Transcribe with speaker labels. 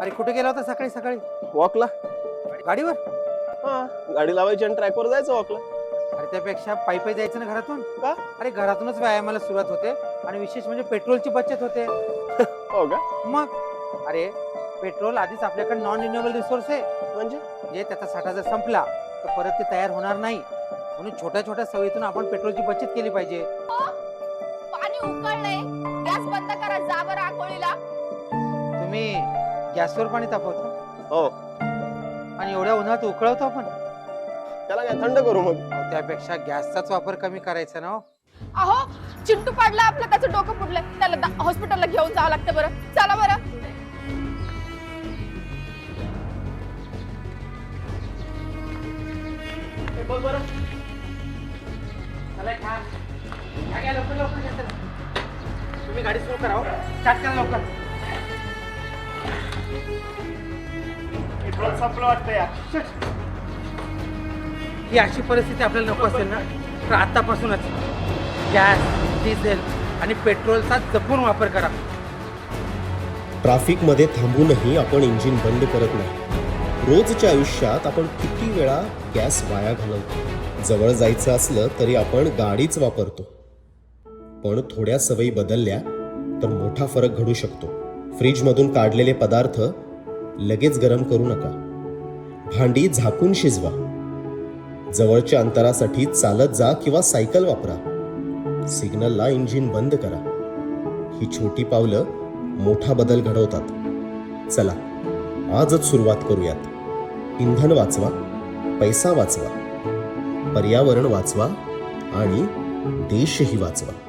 Speaker 1: अरे कुठे गेला होता सकाळी सकाळी?
Speaker 2: वॉकला.
Speaker 1: गाडीवर?
Speaker 2: हा, गाडी लावायची आणि ट्रॅकवर जायचं वॉकला.
Speaker 1: अरे त्यापेक्षा पायी पायी जायचं ना घरातून.
Speaker 2: का?
Speaker 1: अरे घरातूनच व्यायामाला सुरुवात होते आणि विशेष म्हणजे पेट्रोलची बचत होते.
Speaker 2: हो का?
Speaker 1: मग अरे पेट्रोल आधीच आपल्याकडे नॉन रिन्युएबल रिसोर्स आहे.
Speaker 2: म्हणजे
Speaker 1: त्याचा साठा जर संपला तर परत ते तयार होणार नाही. म्हणून छोट्या छोट्या सवयीतून आपण पेट्रोलची बचत केली पाहिजे.
Speaker 3: पाणी उकळलंय, गॅस बंद करा, जा बरं आंघोळीला.
Speaker 1: तुम्ही गॅसवर पाणी तापवता
Speaker 2: हो.
Speaker 1: आणि एवढ्या उन्हात उकळवतो आपण.
Speaker 2: त्याला काय थंड करू मग?
Speaker 1: त्यापेक्षा गॅसचाच वापर कमी करायचा ना.
Speaker 3: अहो चिंटू पडला आपलं, त्याचं डोकं फुटलंय, त्याला हॉस्पिटलला घेऊन जावं लागतं. बरं चला बरं.
Speaker 1: बघ बरं. तुम्ही गाडी सुरू करा. स्टार्ट करा लवकर.
Speaker 2: पेट्रोल संपलं वाटतं यार.
Speaker 1: ही अशी परिस्थिती आपल्याला नको असेल ना, तर आतापासूनच गॅस, डिझेल आणि पेट्रोलचा जपून वापर करा.
Speaker 4: ट्रॅफिकमध्ये थांबूनही आपण इंजिन बंद करत नाही. रोजच्या आयुष्यात आपण किती वेळा गॅस वाया घालवतो. जवळ जायचं असलं तरी आपण गाडीच वापरतो. पण थोड्या सवयी बदलल्या तर मोठा फरक घडू शकतो. फ्रीजमधून काढलेले पदार्थ लगेच गरम करू नका. भांडी झाकून शिजवा. जवळच्या अंतरासाठी चालत जा किंवा सायकल वापरा. सिग्नलला इंजिन बंद करा. ही छोटी पावलं मोठा बदल घडवतात. चला आजच सुरुवात करूयात. इंधन वाचवा, पैसा वाचवा, पर्यावरण वाचवा आणि देशही वाचवा.